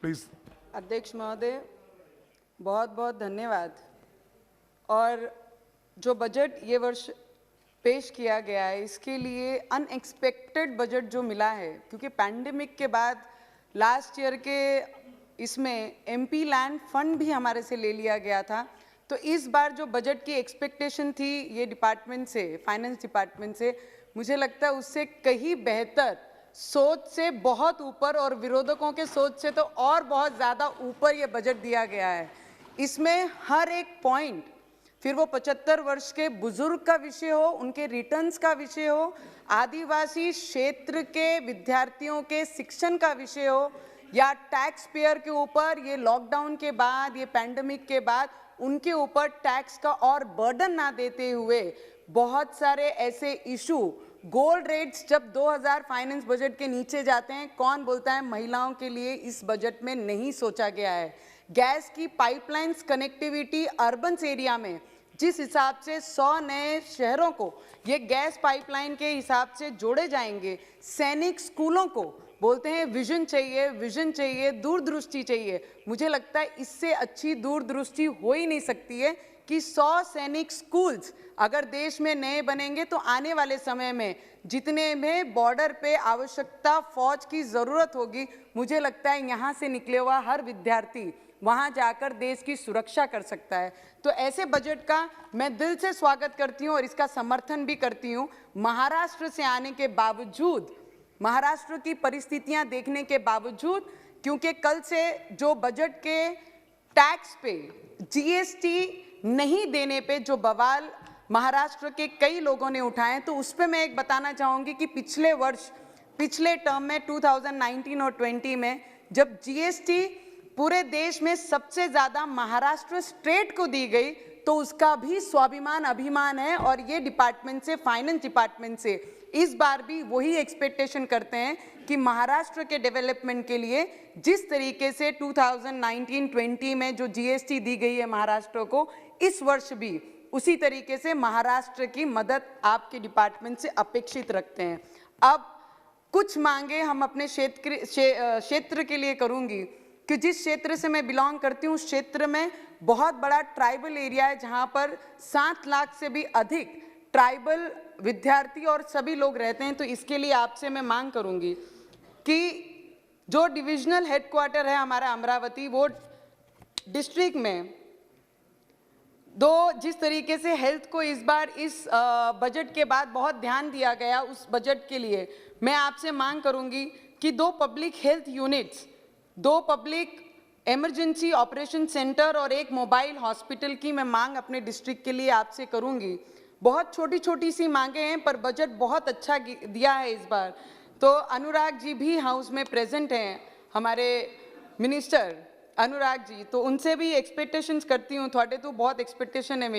Please. अध्यक्ष महोदय, बहुत बहुत धन्यवाद। और जो बजट ये वर्ष पेश किया गया है, इसके लिए अनएक्सपेक्टेड बजट जो मिला है, क्योंकि पैंडेमिक के बाद लास्ट ईयर के इसमें एमपी लैंड फंड भी हमारे से ले लिया गया था। तो इस बार जो बजट की एक्सपेक्टेशन थी ये डिपार्टमेंट से, फाइनेंस डिपार्टमेंट से, मुझे लगता है उससे कहीं बेहतर, सोच से बहुत ऊपर और विरोधकों के सोच से तो और बहुत ज़्यादा ऊपर ये बजट दिया गया है। इसमें हर एक पॉइंट, फिर वो 75 वर्ष के बुजुर्ग का विषय हो, उनके रिटर्न्स का विषय हो, आदिवासी क्षेत्र के विद्यार्थियों के शिक्षण का विषय हो, या टैक्स पेयर के ऊपर ये लॉकडाउन के बाद, ये पैंडेमिक के बाद उनके ऊपर टैक्स का और बर्डन ना देते हुए बहुत सारे ऐसे इशू, गोल्ड रेट्स जब 2000 फाइनेंस बजट के नीचे जाते हैं, कौन बोलता है महिलाओं के लिए इस बजट में नहीं सोचा गया है। गैस की पाइपलाइंस कनेक्टिविटी अर्बन एरिया में जिस हिसाब से 100 नए शहरों को ये गैस पाइपलाइन के हिसाब से जोड़े जाएंगे, सैनिक स्कूलों को बोलते हैं विजन चाहिए, दूरदृष्टि चाहिए। मुझे लगता है इससे अच्छी दूरदृष्टि हो ही नहीं सकती है कि 100 सैनिक स्कूल्स अगर देश में नए बनेंगे तो आने वाले समय में जितने में बॉर्डर पे आवश्यकता फौज की ज़रूरत होगी, मुझे लगता है यहाँ से निकले हुआ हर विद्यार्थी वहाँ जाकर देश की सुरक्षा कर सकता है। तो ऐसे बजट का मैं दिल से स्वागत करती हूँ और इसका समर्थन भी करती हूँ। महाराष्ट्र से आने के बावजूद, महाराष्ट्र की परिस्थितियाँ देखने के बावजूद, क्योंकि कल से जो बजट के टैक्स पे जीएसटी नहीं देने पे जो बवाल महाराष्ट्र के कई लोगों ने उठाए, तो उस पर मैं एक बताना चाहूँगी कि पिछले वर्ष, पिछले टर्म में 2019 और 20 में जब जीएसटी पूरे देश में सबसे ज़्यादा महाराष्ट्र स्टेट को दी गई, तो उसका भी स्वाभिमान अभिमान है। और ये डिपार्टमेंट से, फाइनेंस डिपार्टमेंट से इस बार भी वही एक्सपेक्टेशन करते हैं कि महाराष्ट्र के डेवलपमेंट के लिए जिस तरीके से 2019-20 में जो जीएसटी दी गई है महाराष्ट्र को, इस वर्ष भी उसी तरीके से महाराष्ट्र की मदद आपके डिपार्टमेंट से अपेक्षित रखते हैं। अब कुछ मांगे हम अपने क्षेत्र के लिए करूंगी कि जिस क्षेत्र से मैं बिलोंग करती हूँ, उस क्षेत्र में बहुत बड़ा ट्राइबल एरिया है जहाँ पर 7 लाख से भी अधिक ट्राइबल विद्यार्थी और सभी लोग रहते हैं। तो इसके लिए आपसे मैं मांग करूंगी कि जो डिविजनल हेडक्वार्टर है हमारा अमरावती, वो डिस्ट्रिक्ट में जिस तरीके से हेल्थ को इस बार इस बजट के बाद बहुत ध्यान दिया गया, उस बजट के लिए मैं आपसे मांग करूंगी कि 2 public health units, 2 public emergency operation centre और 1 मोबाइल हॉस्पिटल की मैं मांग अपने डिस्ट्रिक्ट के लिए आपसे करूंगी। बहुत छोटी छोटी सी मांगे हैं पर बजट बहुत अच्छा दिया है इस बार। तो अनुराग जी भी हाउस में प्रेजेंट हैं, हमारे मिनिस्टर अनुराग जी, तो उनसे भी एक्सपेक्टेशंस करती हूँ, थोड़े तो बहुत एक्सपेक्टेशन है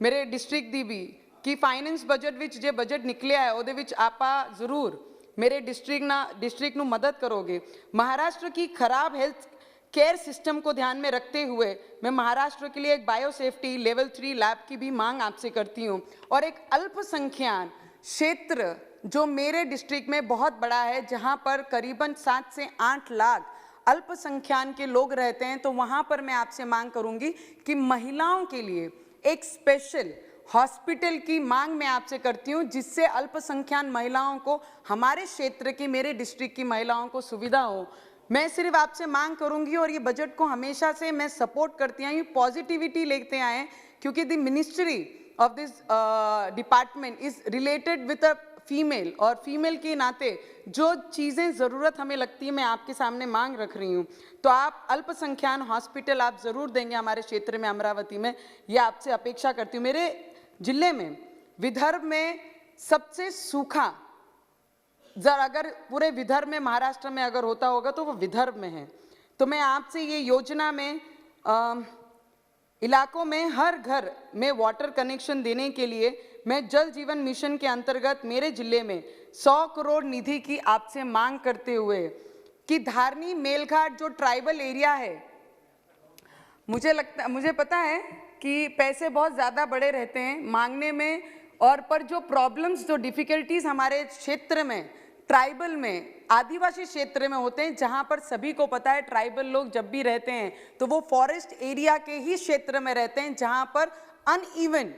मेरे डिस्ट्रिक्ट दी भी कि फाइनेंस बजट विच जे बजट निकलिया है ਉਹਦੇ ਵਿੱਚ आपा ज़रूर मेरे डिस्ट्रिक्ट ਨੂੰ मदद करोगे। महाराष्ट्र की खराब हेल्थ केयर सिस्टम को ध्यान में रखते हुए मैं महाराष्ट्र के लिए एक बायोसेफ्टी लेवल 3 लैब की भी मांग आपसे करती हूँ। और एक अल्पसंख्यक क्षेत्र जो मेरे डिस्ट्रिक्ट में बहुत बड़ा है, जहाँ पर करीबन 7 से 8 लाख अल्पसंख्यक के लोग रहते हैं, तो वहाँ पर मैं आपसे मांग करूँगी कि महिलाओं के लिए एक स्पेशल हॉस्पिटल की मांग मैं आपसे करती हूँ, जिससे अल्पसंख्यक महिलाओं को, हमारे क्षेत्र की, मेरे डिस्ट्रिक्ट की महिलाओं को सुविधा हो। मैं सिर्फ आपसे मांग करूंगी और ये बजट को हमेशा से मैं सपोर्ट करती आई, पॉजिटिविटी लेते आए, क्योंकि the ministry of this department is related with a female, और फीमेल के नाते जो चीज़ें ज़रूरत हमें लगती है मैं आपके सामने मांग रख रही हूँ। तो आप अल्पसंख्यक हॉस्पिटल आप ज़रूर देंगे हमारे क्षेत्र में, अमरावती में, ये आपसे अपेक्षा करती हूँ। मेरे जिले में, विदर्भ में सबसे सूखा, जरा अगर पूरे विदर्भ में, महाराष्ट्र में अगर होता होगा तो वो विदर्भ में है। तो मैं आपसे ये योजना में इलाकों में हर घर में वाटर कनेक्शन देने के लिए मैं जल जीवन मिशन के अंतर्गत मेरे जिले में 100 करोड़ निधि की आपसे मांग करते हुए कि धारनी मेलघाट जो ट्राइबल एरिया है, मुझे पता है कि पैसे बहुत ज़्यादा बड़े रहते हैं मांगने में, और पर जो प्रॉब्लम्स, जो डिफ़िकल्टीज़ हमारे क्षेत्र में ट्राइबल में आदिवासी क्षेत्र में होते हैं, जहां पर सभी को पता है ट्राइबल लोग जब भी रहते हैं तो वो फॉरेस्ट एरिया के ही क्षेत्र में रहते हैं, जहां पर अनइवन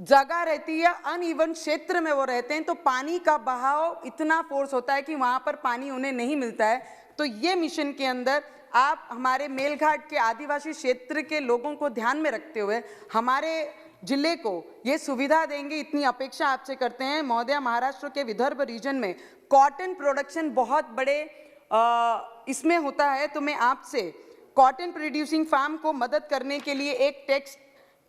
जगह रहती है, अनइवन क्षेत्र में वो रहते हैं, तो पानी का बहाव इतना फोर्स होता है कि वहां पर पानी उन्हें नहीं मिलता है। तो ये मिशन के अंदर आप हमारे मेलघाट के आदिवासी क्षेत्र के लोगों को ध्यान में रखते हुए हमारे जिले को ये सुविधा देंगे, इतनी अपेक्षा आपसे करते हैं। महोदय, महाराष्ट्र के विदर्भ रीजन में कॉटन प्रोडक्शन बहुत बड़े इसमें होता है, तो मैं आपसे कॉटन प्रोड्यूसिंग फार्म को मदद करने के लिए एक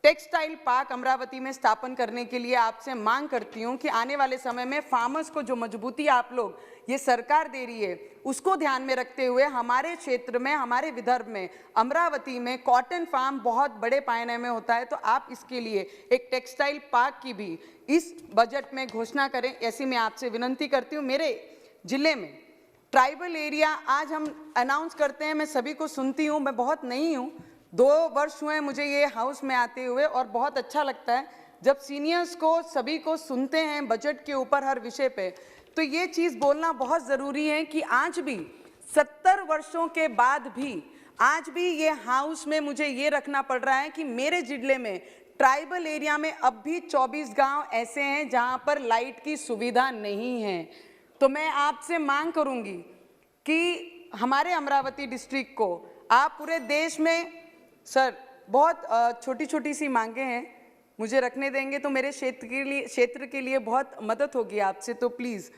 टेक्सटाइल पार्क अमरावती में स्थापन करने के लिए आपसे मांग करती हूं कि आने वाले समय में फार्मर्स को जो मजबूती आप लोग ये सरकार दे रही है उसको ध्यान में रखते हुए हमारे क्षेत्र में, हमारे विदर्भ में, अमरावती में कॉटन फार्म बहुत बड़े पैमाने में होता है, तो आप इसके लिए एक टेक्सटाइल पार्क की भी इस बजट में घोषणा करें, ऐसी मैं आपसे विनंती करती हूँ। मेरे जिले में ट्राइबल एरिया आज हम अनाउंस करते हैं, मैं सभी को सुनती हूँ, मैं बहुत नई हूँ, 2 वर्ष हुए मुझे ये हाउस में आते हुए, और बहुत अच्छा लगता है जब सीनियर्स को, सभी को सुनते हैं बजट के ऊपर हर विषय पे। तो ये चीज़ बोलना बहुत ज़रूरी है कि आज भी 70 वर्षों के बाद भी आज भी ये हाउस में मुझे ये रखना पड़ रहा है कि मेरे जिले में ट्राइबल एरिया में अब भी 24 गांव ऐसे हैं जहां पर लाइट की सुविधा नहीं है। तो मैं आपसे मांग करूंगी कि हमारे अमरावती डिस्ट्रिक्ट को आप पूरे देश में, सर बहुत छोटी छोटी सी मांगे हैं, मुझे रखने देंगे तो मेरे क्षेत्र के लिए बहुत मदद होगी आपसे, तो प्लीज़।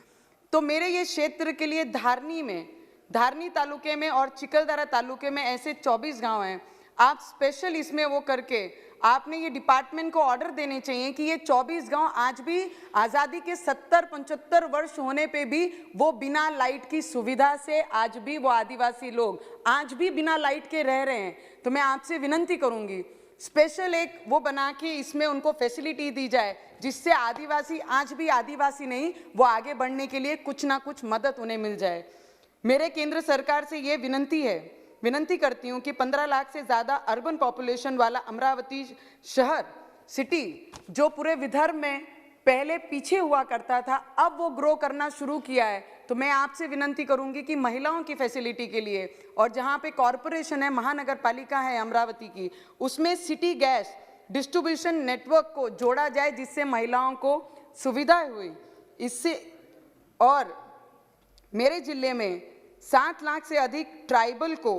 तो मेरे ये क्षेत्र के लिए धारनी तालुके में और चिकलदरा तालुके में ऐसे 24 गांव हैं, आप स्पेशल इसमें वो करके आपने ये डिपार्टमेंट को ऑर्डर देने चाहिए कि ये 24 गांव आज भी आज़ादी के 70-75 वर्ष होने पे भी वो बिना लाइट की सुविधा से आज भी वो आदिवासी लोग आज भी बिना लाइट के रह रहे हैं। तो मैं आपसे विनंती करूंगी स्पेशल एक वो बना के इसमें उनको फैसिलिटी दी जाए, जिससे आदिवासी आज भी आदिवासी नहीं, वो आगे बढ़ने के लिए कुछ ना कुछ मदद उन्हें मिल जाए। मेरे केंद्र सरकार से ये विनंती करती हूँ कि 15 लाख से ज़्यादा अर्बन पॉपुलेशन वाला अमरावती शहर, सिटी, जो पूरे विदर्भ में पहले पीछे हुआ करता था, अब वो ग्रो करना शुरू किया है। तो मैं आपसे विनंती करूंगी कि महिलाओं की फैसिलिटी के लिए, और जहाँ पे कॉरपोरेशन है, महानगर पालिका है अमरावती की, उसमें सिटी गैस डिस्ट्रीब्यूशन नेटवर्क को जोड़ा जाए, जिससे महिलाओं को सुविधा हुई इससे। और मेरे जिले में 7 लाख से अधिक ट्राइबल को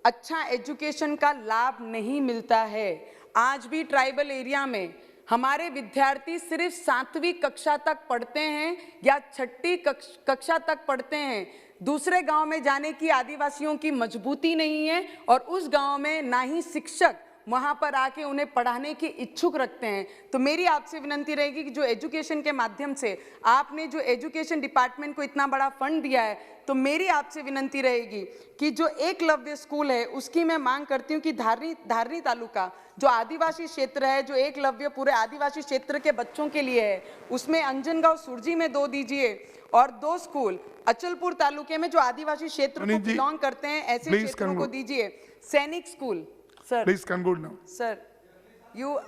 अच्छा एजुकेशन का लाभ नहीं मिलता है। आज भी ट्राइबल एरिया में हमारे विद्यार्थी सिर्फ 7वीं कक्षा तक पढ़ते हैं या 6ठी कक्षा तक पढ़ते हैं। दूसरे गांव में जाने की आदिवासियों की मजबूती नहीं है, और उस गांव में ना ही शिक्षक वहाँ पर आके उन्हें पढ़ाने की इच्छुक रखते हैं। तो मेरी आपसे विनंती रहेगी कि जो एजुकेशन के माध्यम से आपने जो एजुकेशन डिपार्टमेंट को इतना बड़ा फंड दिया है, तो मेरी आपसे विनंती रहेगी कि जो एकलव्य स्कूल है उसकी मैं मांग करती हूँ कि धारनी तालुका जो आदिवासी क्षेत्र है, जो एकलव्य पूरे आदिवासी क्षेत्र के बच्चों के लिए है, उसमें अंजनगांव सुरजी में 2 दीजिए, और 2 स्कूल अचलपुर तालुके में जो आदिवासी क्षेत्र को बिलोंग करते हैं ऐसे क्षेत्रों को दीजिए। सैनिक school, sir, please conclude now. Sir,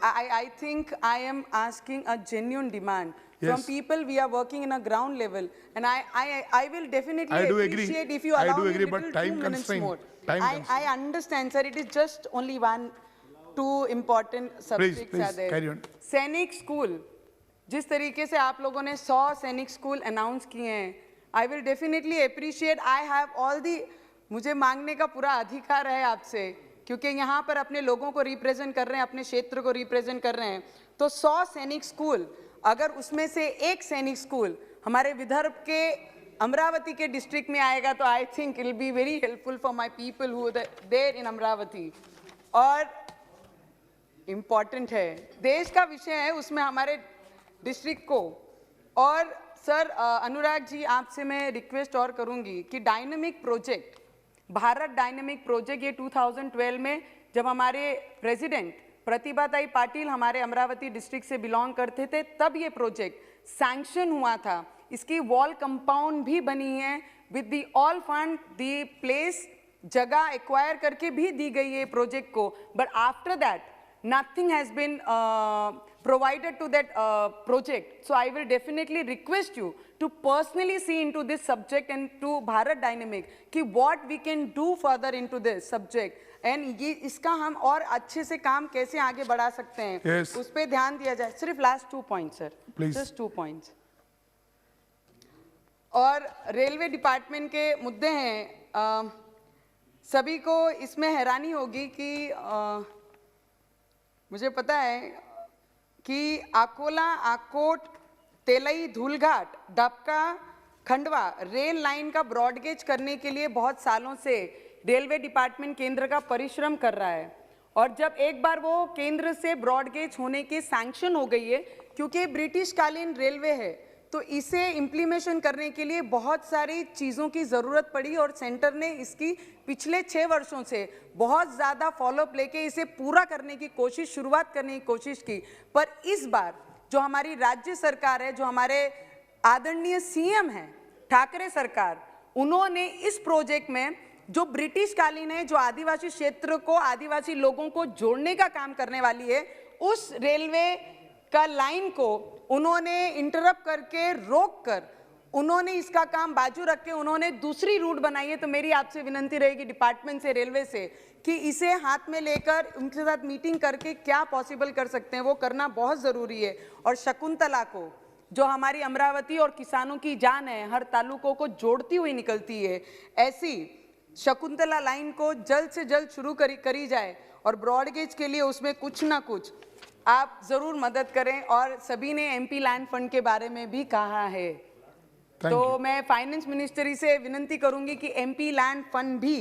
I think I am asking a genuine demand from people. We are working in a ground level, and I will definitely appreciate if you allow me little 2 minutes more. I understand, sir. It is just only 1-2 important subjects are there. Carry on. सैनिक school, जिस तरीके से आप लोगों ने 100 सैनिक school announce किए हैं, I will definitely appreciate. I have all the, मुझे मांगने का पूरा अधिकार है आपसे, क्योंकि यहाँ पर अपने लोगों को रिप्रेजेंट कर रहे हैं, अपने क्षेत्र को रिप्रेजेंट कर रहे हैं। तो 100 सैनिक स्कूल, अगर उसमें से एक सैनिक स्कूल हमारे विदर्भ के अमरावती के डिस्ट्रिक्ट में आएगा, तो I think it will be very helpful for my people who are there in Amravati. और इम्पॉर्टेंट है, देश का विषय है, उसमें हमारे डिस्ट्रिक्ट को। और सर अनुराग जी, आपसे मैं रिक्वेस्ट और करूँगी कि dynamic project, Bharat dynamic project, ये 2012 में जब हमारे प्रेसिडेंट प्रतिभाताई पाटिल हमारे अमरावती डिस्ट्रिक्ट से बिलोंग करते थे, तब ये प्रोजेक्ट सैंक्शन हुआ था। इसकी वॉल कंपाउंड भी बनी है with the all fund, the place, जगह एक्वायर करके भी दी गई है प्रोजेक्ट को। But after that nothing has been provided to that project. So I will definitely request you to personally see into this subject and to Bharat Dynamic कि what we can do further into this subject and ये इसका हम और अच्छे से काम कैसे आगे बढ़ा सकते हैं, Yes. उस पे ध्यान दिया जाए. सिर्फ last 2 points sir. Please. Just 2 points. और रेलवे डिपार्टमेंट के मुद्दे हैं, सभी को इसमें हैरानी होगी कि मुझे पता है कि अकोला, आकोट, तेलई, धूलघाट, डबका, खंडवा रेल लाइन का ब्रॉडगेज करने के लिए बहुत सालों से रेलवे डिपार्टमेंट केंद्र का परिश्रम कर रहा है. और जब एक बार वो केंद्र से ब्रॉडगेज होने की सैंक्शन हो गई है, क्योंकि ब्रिटिश कालीन रेलवे है, तो इसे इम्प्लीमेशन करने के लिए बहुत सारी चीज़ों की ज़रूरत पड़ी और सेंटर ने इसकी पिछले 6 वर्षों से बहुत ज़्यादा फॉलोअप लेके इसे पूरा करने की कोशिश, शुरुआत करने की कोशिश की. पर इस बार जो हमारी राज्य सरकार है, जो हमारे आदरणीय सीएम हैं ठाकरे सरकार, उन्होंने इस प्रोजेक्ट में जो ब्रिटिश कालीन है, जो आदिवासी क्षेत्र को, आदिवासी लोगों को जोड़ने का काम करने वाली है, उस रेलवे का लाइन को उन्होंने इंटरप्ट करके, रोक कर, उन्होंने इसका काम बाजू रख के उन्होंने दूसरी रूट बनाई है. तो मेरी आपसे विनंती रहेगी डिपार्टमेंट से, रेलवे से, कि इसे हाथ में लेकर उनके साथ मीटिंग करके क्या पॉसिबल कर सकते हैं, वो करना बहुत ज़रूरी है. और शकुंतला को, जो हमारी अमरावती और किसानों की जान है, हर तालुकों को जोड़ती हुई निकलती है, ऐसी शकुंतला लाइन को जल्द से जल्द शुरू करी जाए. और ब्रॉडगेज के लिए उसमें कुछ ना कुछ आप ज़रूर मदद करें. और सभी ने एमपी लैंड फंड के बारे में भी कहा है, तो मैं फाइनेंस मिनिस्ट्री से विनंती करूंगी कि एमपी लैंड फंड भी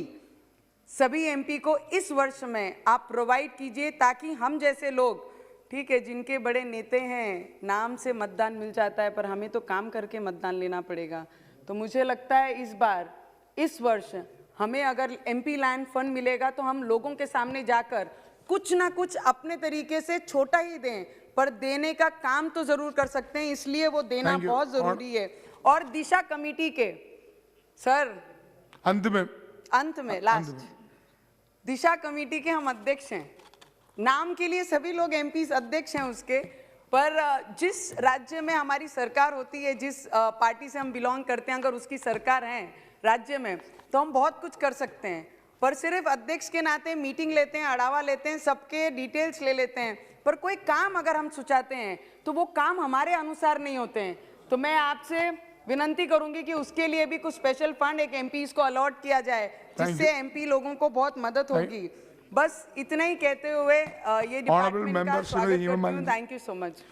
सभी एमपी को इस वर्ष में आप प्रोवाइड कीजिए, ताकि हम जैसे लोग, ठीक है, जिनके बड़े नेता हैं, नाम से मतदान मिल जाता है, पर हमें तो काम करके मतदान लेना पड़ेगा. तो मुझे लगता है इस बार, इस वर्ष हमें अगर एमपी लैंड फंड मिलेगा तो हम लोगों के सामने जाकर कुछ ना कुछ अपने तरीके से छोटा ही दें, पर देने का काम तो जरूर कर सकते हैं, इसलिए वो देना बहुत जरूरी है. और दिशा कमेटी के सर, अंत में लास्ट, दिशा कमेटी के हम अध्यक्ष हैं. नाम के लिए सभी लोग एमपी अध्यक्ष हैं उसके, पर जिस राज्य में हमारी सरकार होती है, जिस पार्टी से हम बिलोंग करते हैं, अगर उसकी सरकार है राज्य में, तो हम बहुत कुछ कर सकते हैं. पर सिर्फ अध्यक्ष के नाते मीटिंग लेते हैं, अड़ावा लेते हैं, सबके डिटेल्स ले लेते हैं, पर कोई काम अगर हम सुचाते हैं तो वो काम हमारे अनुसार नहीं होते हैं. तो मैं आपसे विनंती करूंगी कि उसके लिए भी कुछ स्पेशल फंड एक एमपी को अलॉट किया जाए, जिससे एमपी लोगों को बहुत मदद होगी. बस इतना ही कहते हुए ये डिपार्टमेंट का स्वागत करती हूं. Thank you so much.